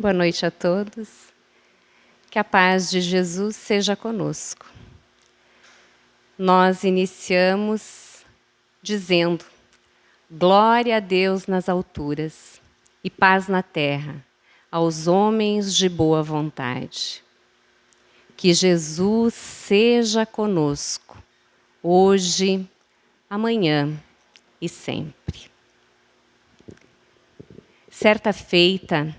Boa noite a todos. Que a paz de Jesus seja conosco. Nós iniciamos dizendo: glória a Deus nas alturas e paz na terra, aos homens de boa vontade. Que Jesus seja conosco, hoje, amanhã e sempre. Certa feita,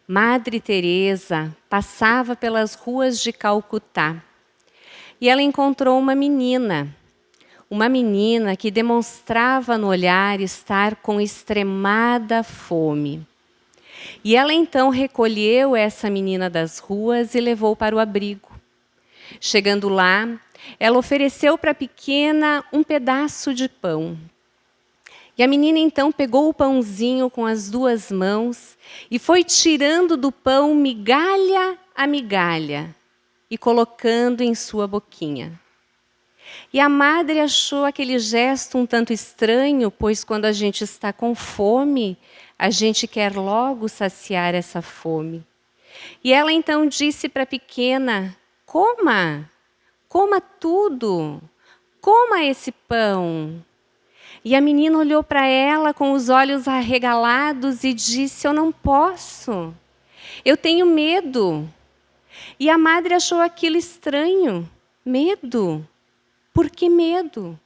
Madre Teresa passava pelas ruas de Calcutá e ela encontrou uma menina que demonstrava no olhar estar com extremada fome. E ela então recolheu essa menina das ruas e levou para o abrigo. Chegando lá, ela ofereceu para a pequena um pedaço de pão. E a menina então pegou o pãozinho com as duas mãos e foi tirando do pão migalha a migalha e colocando em sua boquinha. E a madre achou aquele gesto um tanto estranho, pois quando a gente está com fome, a gente quer logo saciar essa fome. E ela então disse para a pequena: coma tudo, coma esse pão. E a menina olhou para ela com os olhos arregalados e disse: eu não posso, eu tenho medo. E a madre achou aquilo estranho. Medo? Por que medo?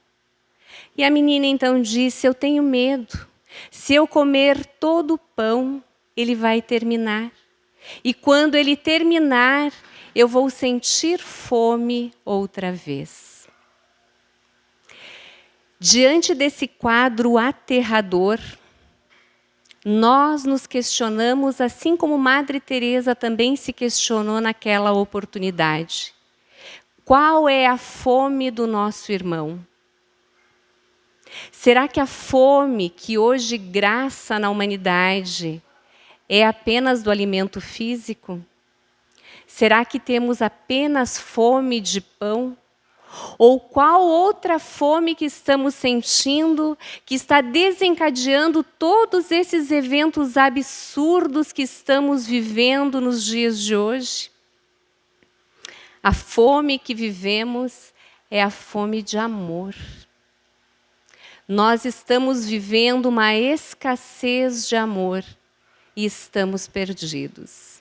E a menina então disse: eu tenho medo. Se eu comer todo o pão, ele vai terminar. E quando ele terminar, eu vou sentir fome outra vez. Diante desse quadro aterrador, nós nos questionamos, assim como Madre Teresa também se questionou naquela oportunidade. Qual é a fome do nosso irmão? Será que a fome que hoje graça na humanidade é apenas do alimento físico? Será que temos apenas fome de pão? Ou qual outra fome que estamos sentindo que está desencadeando todos esses eventos absurdos que estamos vivendo nos dias de hoje? A fome que vivemos é a fome de amor. Nós estamos vivendo uma escassez de amor e estamos perdidos.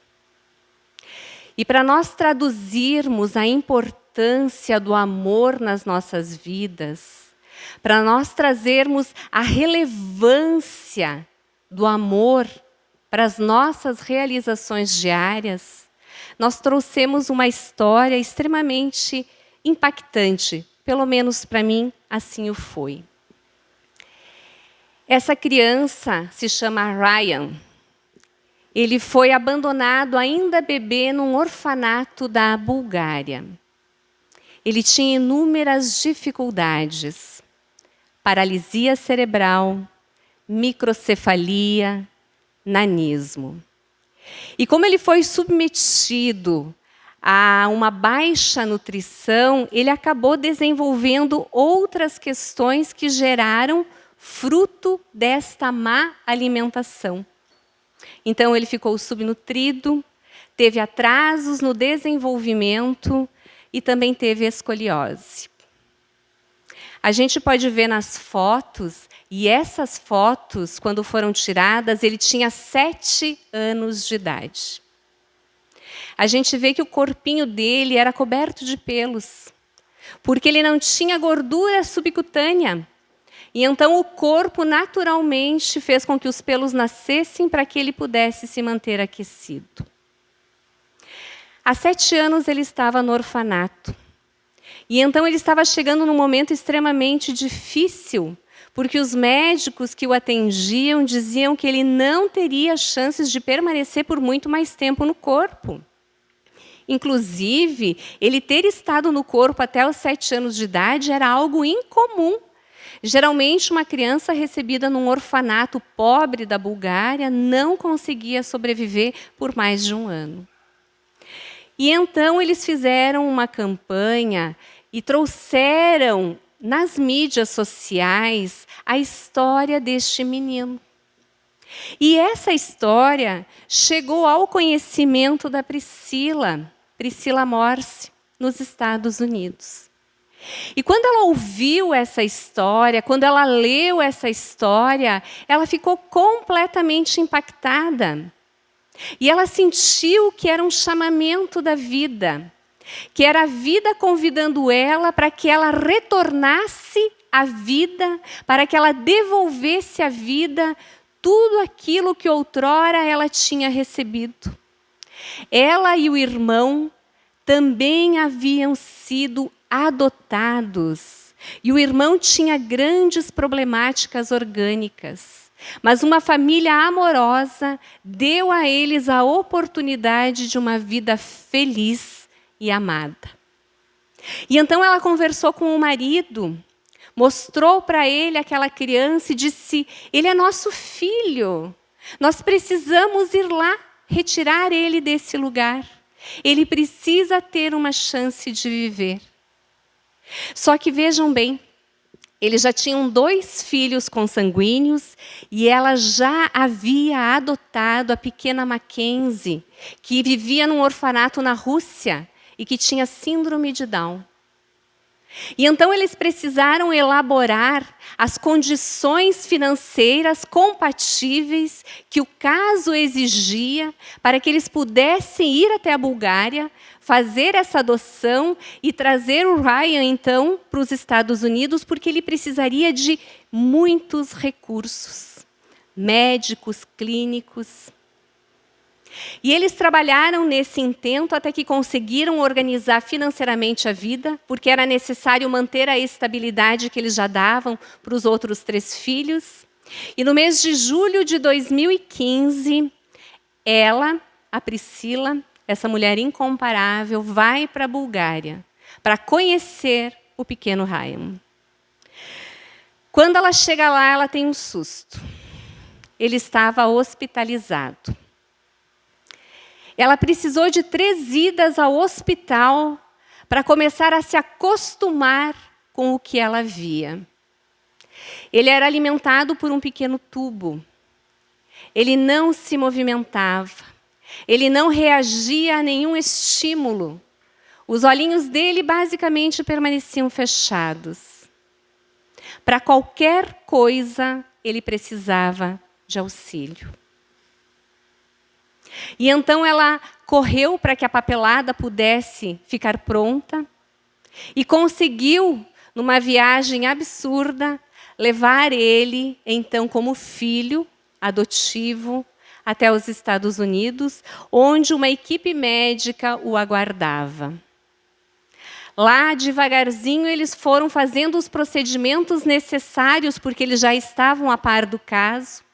E para nós traduzirmos a importância do amor nas nossas vidas, para nós trazermos a relevância do amor para as nossas realizações diárias, nós trouxemos uma história extremamente impactante, pelo menos para mim, assim o foi. Essa criança se chama Ryan. Ele foi abandonado ainda bebê num orfanato da Bulgária. Ele tinha inúmeras dificuldades: paralisia cerebral, microcefalia, nanismo. E como ele foi submetido a uma baixa nutrição, ele acabou desenvolvendo outras questões que geraram fruto desta má alimentação. Então ele ficou subnutrido, teve atrasos no desenvolvimento e também teve escoliose. A gente pode ver nas fotos, e essas fotos, quando foram tiradas, ele tinha 7 anos de idade. A gente vê que o corpinho dele era coberto de pelos, porque ele não tinha gordura subcutânea. E então o corpo naturalmente fez com que os pelos nascessem para que ele pudesse se manter aquecido. Há 7 anos ele estava no orfanato. E então ele estava chegando num momento extremamente difícil, porque os médicos que o atendiam diziam que ele não teria chances de permanecer por muito mais tempo no corpo. Inclusive, ele ter estado no corpo até os 7 anos de idade era algo incomum. Geralmente, uma criança recebida num orfanato pobre da Bulgária não conseguia sobreviver por mais de 1 ano. E então eles fizeram uma campanha e trouxeram nas mídias sociais a história deste menino. E essa história chegou ao conhecimento da Priscila Morse, nos Estados Unidos. E quando ela ouviu essa história, quando ela leu essa história, ela ficou completamente impactada. E ela sentiu que era um chamamento da vida, que era a vida convidando ela para que ela retornasse à vida, para que ela devolvesse à vida tudo aquilo que outrora ela tinha recebido. Ela e o irmão também haviam sido adotados. E o irmão tinha grandes problemáticas orgânicas. Mas uma família amorosa deu a eles a oportunidade de uma vida feliz e amada. E então ela conversou com o marido, mostrou para ele aquela criança e disse: ele é nosso filho, nós precisamos ir lá, retirar ele desse lugar. Ele precisa ter uma chance de viver. Só que vejam bem, eles já tinham 2 filhos consanguíneos e ela já havia adotado a pequena Mackenzie, que vivia num orfanato na Rússia e que tinha síndrome de Down. E então eles precisaram elaborar as condições financeiras compatíveis que o caso exigia para que eles pudessem ir até a Bulgária, fazer essa adoção e trazer o Ryan, então, para os Estados Unidos, porque ele precisaria de muitos recursos, médicos, clínicos. E eles trabalharam nesse intento até que conseguiram organizar financeiramente a vida, porque era necessário manter a estabilidade que eles já davam para os outros 3 filhos. E no mês de julho de 2015, ela, a Priscila, essa mulher incomparável, vai para a Bulgária para conhecer o pequeno Ryan. Quando ela chega lá, ela tem um susto. Ele estava hospitalizado. Ela precisou de 3 idas ao hospital para começar a se acostumar com o que ela via. Ele era alimentado por um pequeno tubo. Ele não se movimentava. Ele não reagia a nenhum estímulo. Os olhinhos dele basicamente permaneciam fechados. Para qualquer coisa, ele precisava de auxílio. E então ela correu para que a papelada pudesse ficar pronta e conseguiu, numa viagem absurda, levar ele, então, como filho adotivo, até os Estados Unidos, onde uma equipe médica o aguardava. Lá, devagarzinho, eles foram fazendo os procedimentos necessários, porque eles já estavam a par do caso.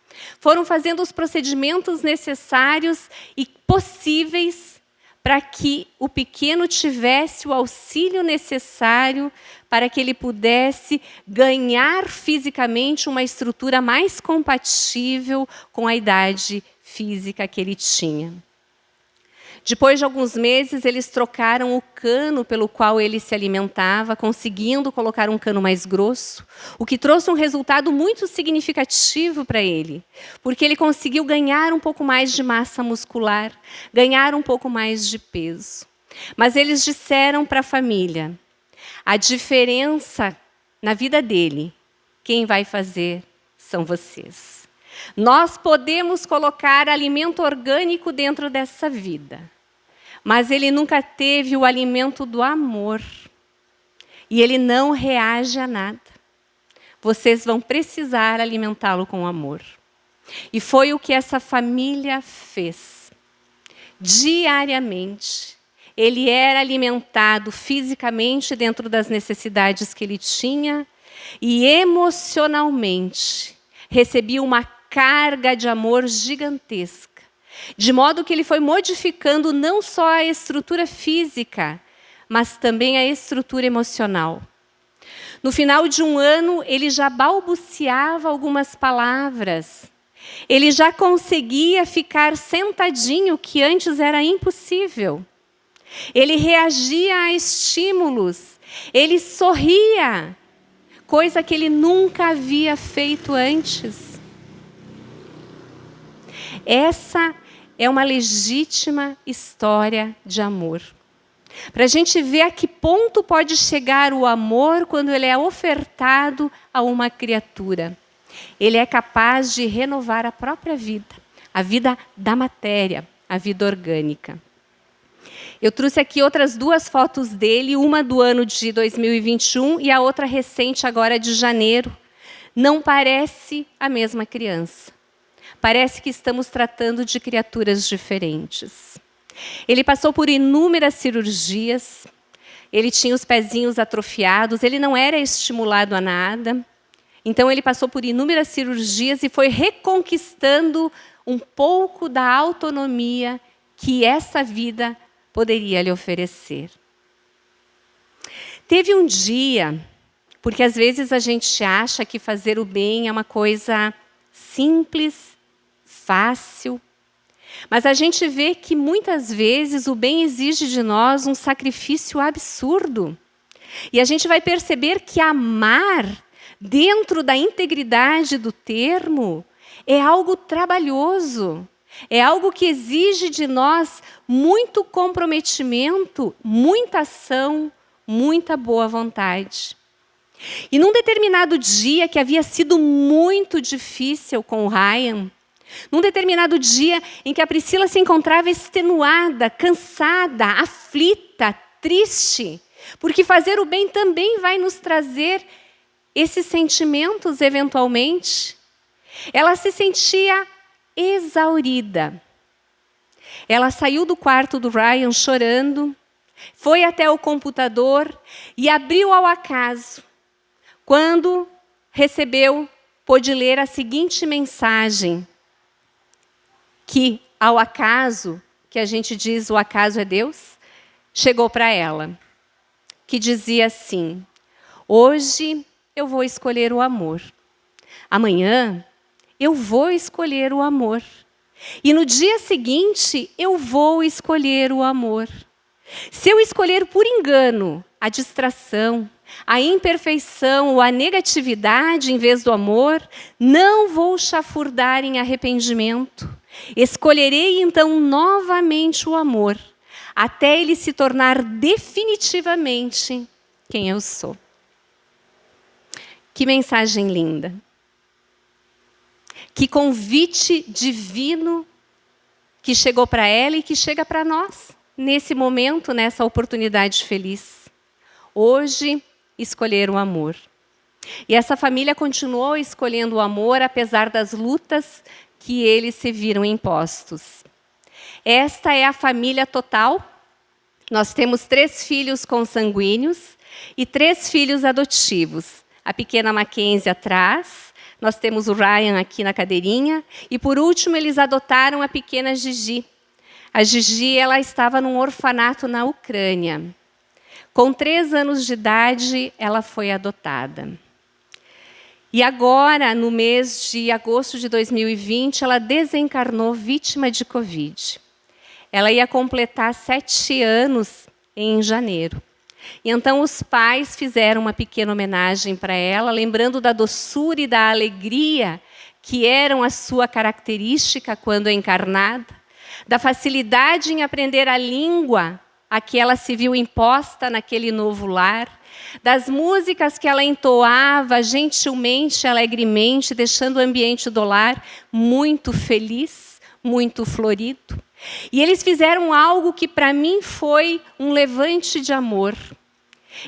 Foram fazendo os procedimentos necessários e possíveis para que o pequeno tivesse o auxílio necessário para que ele pudesse ganhar fisicamente uma estrutura mais compatível com a idade física que ele tinha. Depois de alguns meses, eles trocaram o cano pelo qual ele se alimentava, conseguindo colocar um cano mais grosso, o que trouxe um resultado muito significativo para ele, porque ele conseguiu ganhar um pouco mais de massa muscular, ganhar um pouco mais de peso. Mas eles disseram para a família: a diferença na vida dele, quem vai fazer são vocês. Nós podemos colocar alimento orgânico dentro dessa vida, mas ele nunca teve o alimento do amor. E ele não reage a nada. Vocês vão precisar alimentá-lo com amor. E foi o que essa família fez. Diariamente, ele era alimentado fisicamente dentro das necessidades que ele tinha e emocionalmente recebia uma carga de amor gigantesca, de modo que ele foi modificando não só a estrutura física, mas também a estrutura emocional. No final de um ano, ele já balbuciava algumas palavras. Ele já conseguia ficar sentadinho, que antes era impossível. Ele reagia a estímulos. Ele sorria, coisa que ele nunca havia feito antes. Essa é uma legítima história de amor. Para a gente ver a que ponto pode chegar o amor quando ele é ofertado a uma criatura. Ele é capaz de renovar a própria vida, a vida da matéria, a vida orgânica. Eu trouxe aqui outras 2 fotos dele, uma do ano de 2021 e a outra recente, agora de janeiro. Não parece a mesma criança. Parece que estamos tratando de criaturas diferentes. Ele passou por inúmeras cirurgias, ele tinha os pezinhos atrofiados, ele não era estimulado a nada. Então, ele passou por inúmeras cirurgias e foi reconquistando um pouco da autonomia que essa vida poderia lhe oferecer. Teve um dia, porque às vezes a gente acha que fazer o bem é uma coisa simples, fácil, mas a gente vê que muitas vezes o bem exige de nós um sacrifício absurdo. E a gente vai perceber que amar, dentro da integridade do termo, é algo trabalhoso. É algo que exige de nós muito comprometimento, muita ação, muita boa vontade. E num determinado dia que havia sido muito difícil com o Ryan, num determinado dia em que a Priscila se encontrava extenuada, cansada, aflita, triste, porque fazer o bem também vai nos trazer esses sentimentos eventualmente, ela se sentia exaurida. Ela saiu do quarto do Ryan chorando, foi até o computador e abriu ao acaso, quando pôde ler a seguinte mensagem, que ao acaso, que a gente diz o acaso é Deus, chegou para ela, que dizia assim: hoje eu vou escolher o amor, amanhã eu vou escolher o amor, e no dia seguinte eu vou escolher o amor. Se eu escolher por engano a distração, a imperfeição ou a negatividade em vez do amor, não vou chafurdar em arrependimento. Escolherei então novamente o amor, até ele se tornar definitivamente quem eu sou. Que mensagem linda. Que convite divino que chegou para ela e que chega para nós, nesse momento, nessa oportunidade feliz. Hoje, escolher o amor. E essa família continuou escolhendo o amor, apesar das lutas que eles se viram impostos. Esta é a família total. Nós temos 3 filhos consanguíneos e 3 filhos adotivos. A pequena Mackenzie atrás, nós temos o Ryan aqui na cadeirinha, e por último eles adotaram a pequena Gigi. A Gigi, ela estava num orfanato na Ucrânia. Com 3 anos de idade, ela foi adotada. E agora, no mês de agosto de 2020, ela desencarnou vítima de Covid. Ela ia completar 7 anos em janeiro. E então os pais fizeram uma pequena homenagem para ela, lembrando da doçura e da alegria que eram a sua característica quando encarnada, da facilidade em aprender a língua a que ela se viu imposta naquele novo lar, das músicas que ela entoava gentilmente, alegremente, deixando o ambiente do lar muito feliz, muito florido. E eles fizeram algo que para mim foi um levante de amor.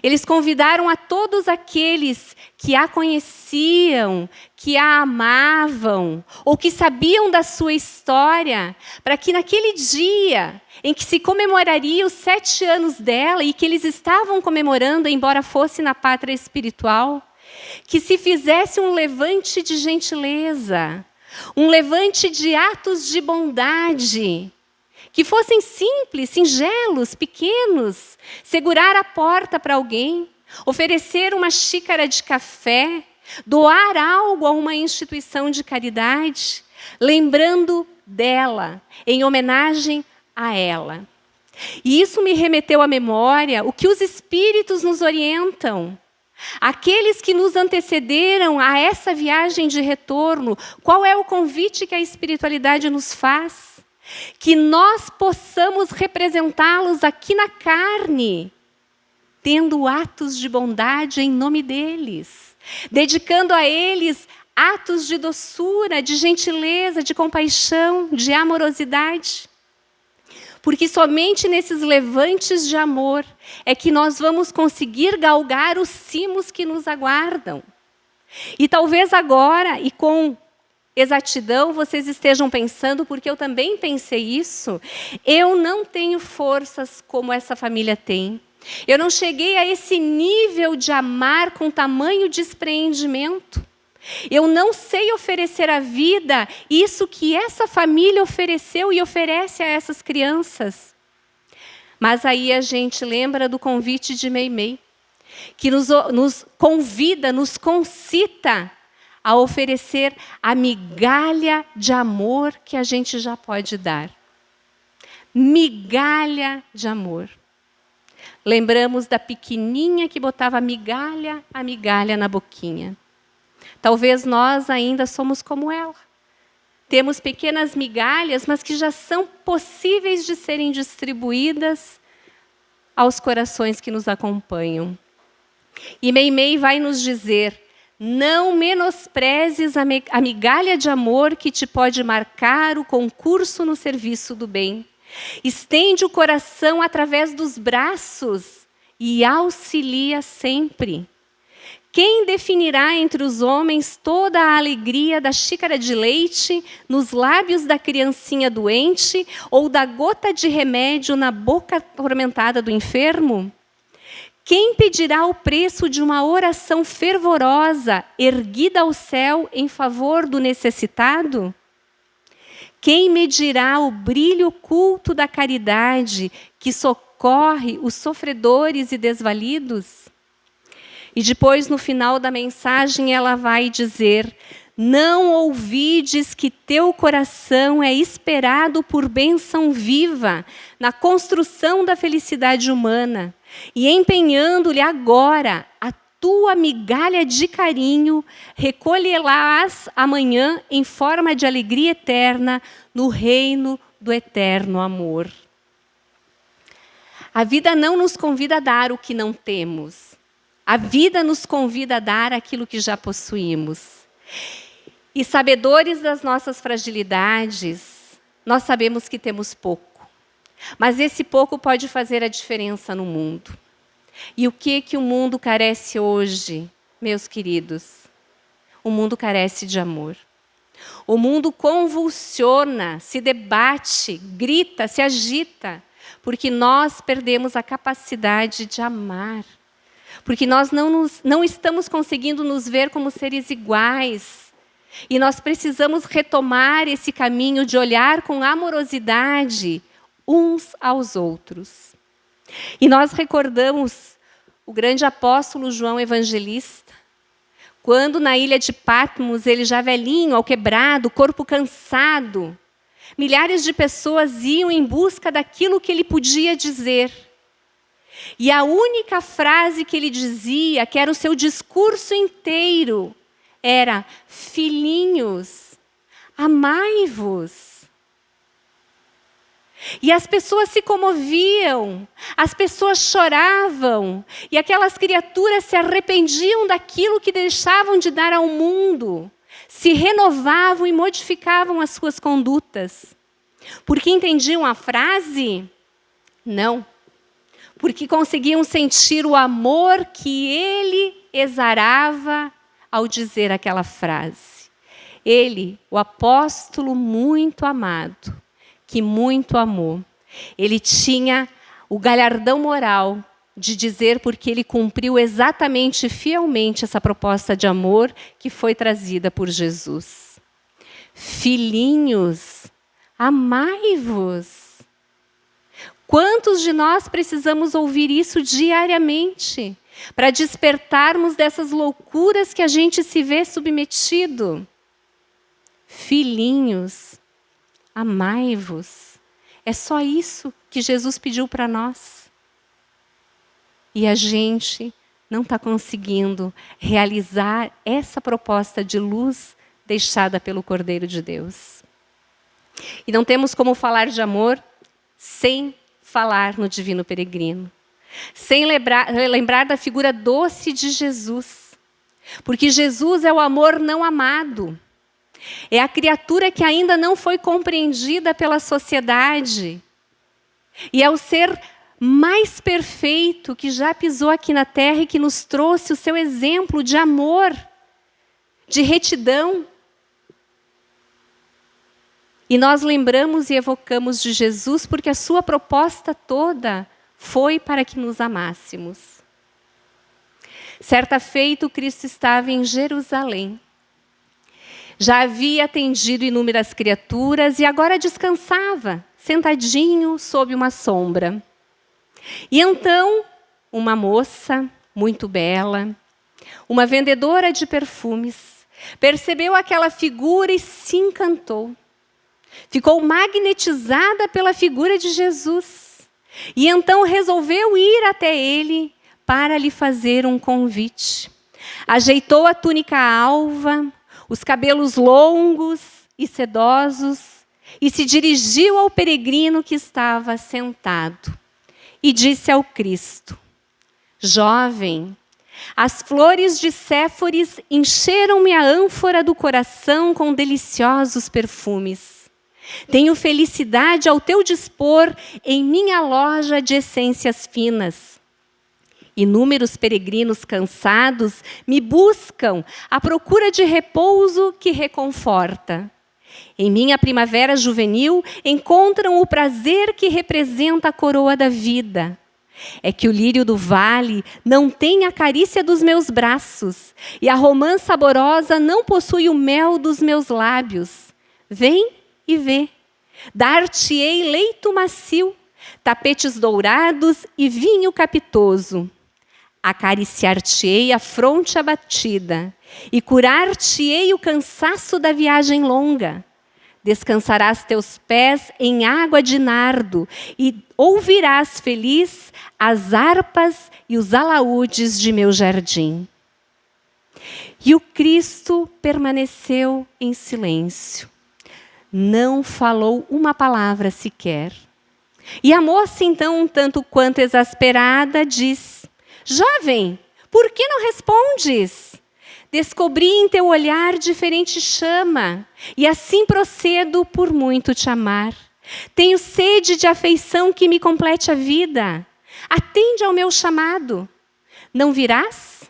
Eles convidaram a todos aqueles que a conheciam, que a amavam, ou que sabiam da sua história, para que naquele dia em que se comemoraria os 7 anos dela, e que eles estavam comemorando, embora fosse na pátria espiritual, que se fizesse um levante de gentileza, um levante de atos de bondade, que fossem simples, singelos, pequenos, segurar a porta para alguém, oferecer uma xícara de café, doar algo a uma instituição de caridade, lembrando dela, em homenagem a ela. E isso me remeteu à memória o que os espíritos nos orientam. Aqueles que nos antecederam a essa viagem de retorno, qual é o convite que a espiritualidade nos faz? Que nós possamos representá-los aqui na carne, tendo atos de bondade em nome deles, dedicando a eles atos de doçura, de gentileza, de compaixão, de amorosidade. Porque somente nesses levantes de amor é que nós vamos conseguir galgar os cimos que nos aguardam. E talvez agora, e com exatidão, vocês estejam pensando, porque eu também pensei isso, eu não tenho forças como essa família tem. Eu não cheguei a esse nível de amar com tamanho despreendimento. Eu não sei oferecer à vida isso que essa família ofereceu e oferece a essas crianças. Mas aí a gente lembra do convite de Meimei, que nos convida, nos concita a oferecer a migalha de amor que a gente já pode dar. Migalha de amor. Lembramos da pequenininha que botava a migalha na boquinha. Talvez nós ainda somos como ela. Temos pequenas migalhas, mas que já são possíveis de serem distribuídas aos corações que nos acompanham. E Meimei vai nos dizer: não menosprezes a migalha de amor que te pode marcar o concurso no serviço do bem. Estende o coração através dos braços e auxilia sempre. Quem definirá entre os homens toda a alegria da xícara de leite nos lábios da criancinha doente ou da gota de remédio na boca atormentada do enfermo? Quem pedirá o preço de uma oração fervorosa erguida ao céu em favor do necessitado? Quem medirá o brilho oculto da caridade que socorre os sofredores e desvalidos? E depois, no final da mensagem, ela vai dizer: não ouvides que teu coração é esperado por bênção viva na construção da felicidade humana, e empenhando-lhe agora a tua migalha de carinho, recolhê-las amanhã em forma de alegria eterna no reino do eterno amor. A vida não nos convida a dar o que não temos. A vida nos convida a dar aquilo que já possuímos. E sabedores das nossas fragilidades, nós sabemos que temos pouco. Mas esse pouco pode fazer a diferença no mundo. E o que o mundo carece hoje, meus queridos? O mundo carece de amor. O mundo convulsiona, se debate, grita, se agita, porque nós perdemos a capacidade de amar. Porque nós não estamos conseguindo nos ver como seres iguais. E nós precisamos retomar esse caminho de olhar com amorosidade uns aos outros. E nós recordamos o grande apóstolo João Evangelista, quando na ilha de Patmos, ele já velhinho, alquebrado, corpo cansado, milhares de pessoas iam em busca daquilo que ele podia dizer. E a única frase que ele dizia, que era o seu discurso inteiro, era: filhinhos, amai-vos. E as pessoas se comoviam, as pessoas choravam, e aquelas criaturas se arrependiam daquilo que deixavam de dar ao mundo, se renovavam e modificavam as suas condutas. Porque entendiam a frase? Não. Porque conseguiam sentir o amor que ele exarava ao dizer aquela frase. Ele, o apóstolo muito amado, que muito amou, ele tinha o galhardão moral de dizer, porque ele cumpriu exatamente, fielmente, essa proposta de amor que foi trazida por Jesus. Filhinhos, amai-vos. Quantos de nós precisamos ouvir isso diariamente para despertarmos dessas loucuras que a gente se vê submetido? Filhinhos, amai-vos. É só isso que Jesus pediu para nós. E a gente não está conseguindo realizar essa proposta de luz deixada pelo Cordeiro de Deus. E não temos como falar de amor sem falar no Divino Peregrino, sem lembrar da figura doce de Jesus. Porque Jesus é o amor não amado. É a criatura que ainda não foi compreendida pela sociedade. E é o ser mais perfeito que já pisou aqui na terra e que nos trouxe o seu exemplo de amor, de retidão. E nós lembramos e evocamos de Jesus porque a sua proposta toda foi para que nos amássemos. Certa feita, o Cristo estava em Jerusalém. Já havia atendido inúmeras criaturas e agora descansava, sentadinho sob uma sombra. E então, uma moça muito bela, uma vendedora de perfumes, percebeu aquela figura e se encantou. Ficou magnetizada pela figura de Jesus. E então resolveu ir até ele para lhe fazer um convite. Ajeitou a túnica alva, os cabelos longos e sedosos, e se dirigiu ao peregrino que estava sentado. E disse ao Cristo: jovem, as flores de Séforis encheram-me a ânfora do coração com deliciosos perfumes. Tenho felicidade ao teu dispor em minha loja de essências finas. Inúmeros peregrinos cansados me buscam à procura de repouso que reconforta. Em minha primavera juvenil encontram o prazer que representa a coroa da vida. É que o lírio do vale não tem a carícia dos meus braços e a romã saborosa não possui o mel dos meus lábios. Vem e vê. Dar-te-ei leito macio, tapetes dourados e vinho capitoso. Acariciar-te-ei a fronte abatida e curar-te-ei o cansaço da viagem longa. Descansarás teus pés em água de nardo e ouvirás feliz as harpas e os alaúdes de meu jardim. E o Cristo permaneceu em silêncio. Não falou uma palavra sequer. E a moça, então, um tanto quanto exasperada, diz: jovem, por que não respondes? Descobri em teu olhar diferente chama, e assim procedo por muito te amar. Tenho sede de afeição que me complete a vida. Atende ao meu chamado. Não virás?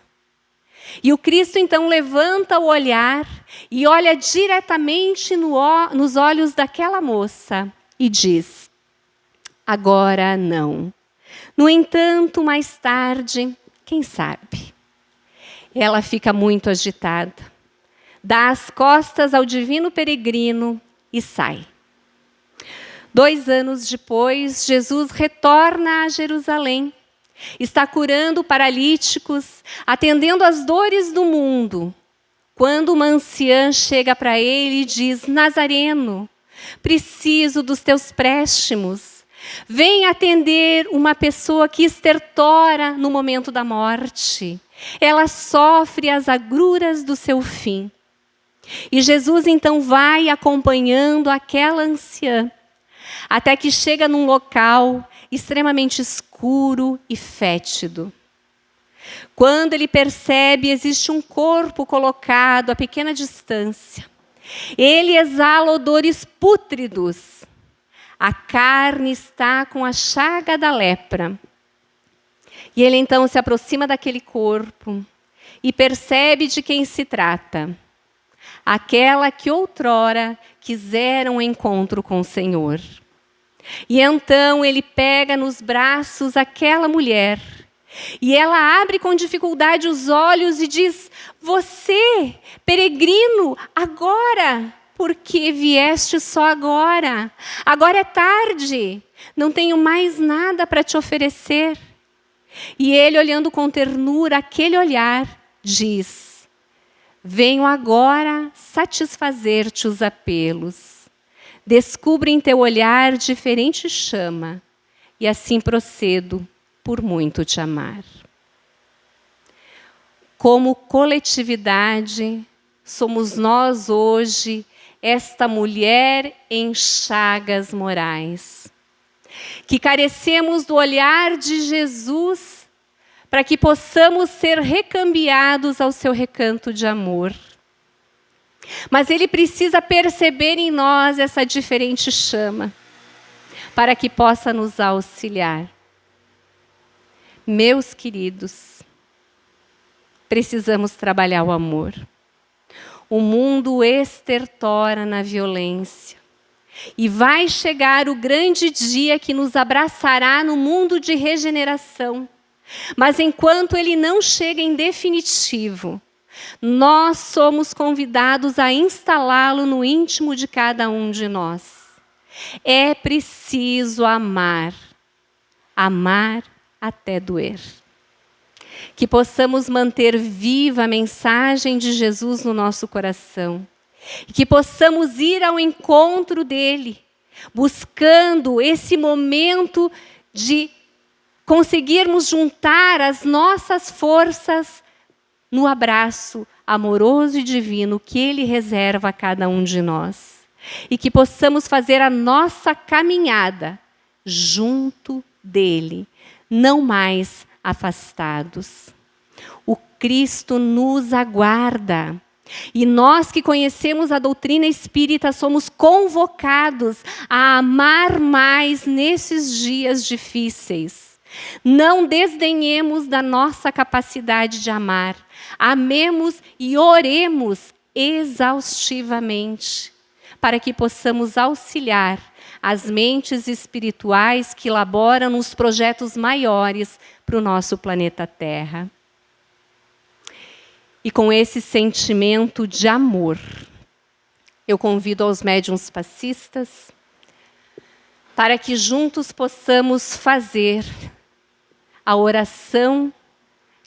E o Cristo então levanta o olhar e olha diretamente nos olhos daquela moça e diz: agora não. No entanto, mais tarde, quem sabe? Ela fica muito agitada, dá as costas ao divino peregrino e sai. 2 anos depois, Jesus retorna a Jerusalém. Está curando paralíticos, atendendo às dores do mundo. Quando uma anciã chega para ele e diz: Nazareno, preciso dos teus préstimos. Vem atender uma pessoa que estertora no momento da morte. Ela sofre as agruras do seu fim. E Jesus então vai acompanhando aquela anciã, até que chega num local extremamente escuro e fétido. Quando ele percebe, existe um corpo colocado a pequena distância. Ele exala odores pútridos. A carne está com a chaga da lepra. E ele então se aproxima daquele corpo e percebe de quem se trata. Aquela que outrora quisera um encontro com o Senhor. E então ele pega nos braços aquela mulher. E ela abre com dificuldade os olhos e diz: você, peregrino, agora, porque vieste só agora? Agora é tarde, não tenho mais nada para te oferecer. E ele, olhando com ternura aquele olhar, diz: venho agora satisfazer-te os apelos. Descubro em teu olhar diferente chama, e assim procedo por muito te amar. como coletividade, somos nós hoje, esta mulher em chagas morais, que carecemos do olhar de Jesus para que possamos ser recambiados ao seu recanto de amor. Mas Ele precisa perceber em nós essa diferente chama, para que possa nos auxiliar. Meus queridos, precisamos trabalhar o amor. O mundo estertora na violência. E vai chegar o grande dia que nos abraçará no mundo de regeneração. Mas enquanto ele não chega em definitivo, nós somos convidados a instalá-lo no íntimo de cada um de nós. É preciso amar. Amar até doer. Que possamos manter viva a mensagem de Jesus no nosso coração. E que possamos ir ao encontro dele, buscando esse momento de conseguirmos juntar as nossas forças no abraço amoroso e divino que ele reserva a cada um de nós. E que possamos fazer a nossa caminhada junto dele, não mais afastados. O Cristo nos aguarda. E nós que conhecemos a doutrina espírita somos convocados a amar mais nesses dias difíceis. Não desdenhemos da nossa capacidade de amar. Amemos e oremos exaustivamente, para que possamos auxiliar as mentes espirituais que laboram nos projetos maiores para o nosso planeta Terra. E com esse sentimento de amor, eu convido aos médiuns passistas para que juntos possamos fazer a oração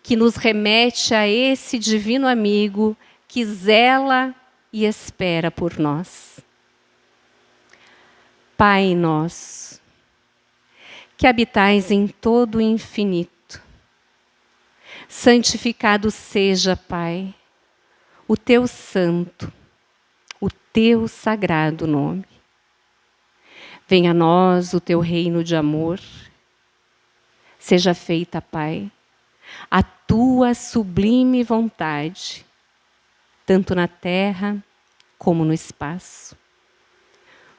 que nos remete a esse divino amigo que zela e espera por nós. Pai nosso, que habitais em todo o infinito, santificado seja, Pai, o teu santo, o teu sagrado nome. Venha a nós o teu reino de amor. Seja feita, Pai, a tua sublime vontade, tanto na terra como no espaço.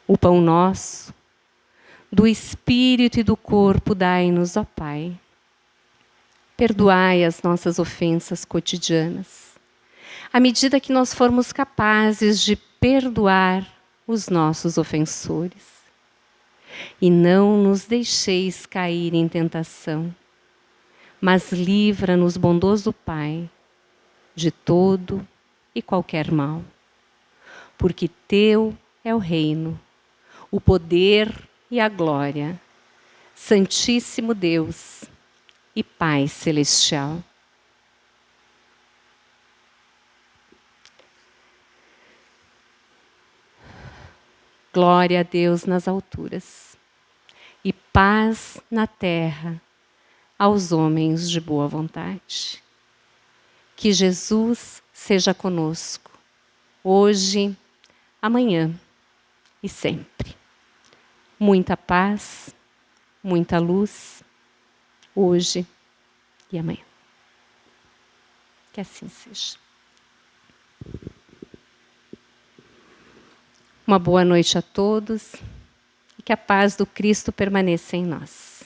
O pão nosso, do espírito e do corpo, dai-nos, ó Pai. Perdoai as nossas ofensas cotidianas, à medida que nós formos capazes de perdoar os nossos ofensores. E não nos deixeis cair em tentação, mas livra-nos, bondoso Pai, de todo e qualquer mal. Porque teu é o reino, o poder e a glória, Santíssimo Deus e Pai Celestial. Glória a Deus nas alturas e paz na terra aos homens de boa vontade. Que Jesus seja conosco, hoje, amanhã e sempre. Muita paz, muita luz, hoje e amanhã. Que assim seja. Uma boa noite a todos e que a paz do Cristo permaneça em nós.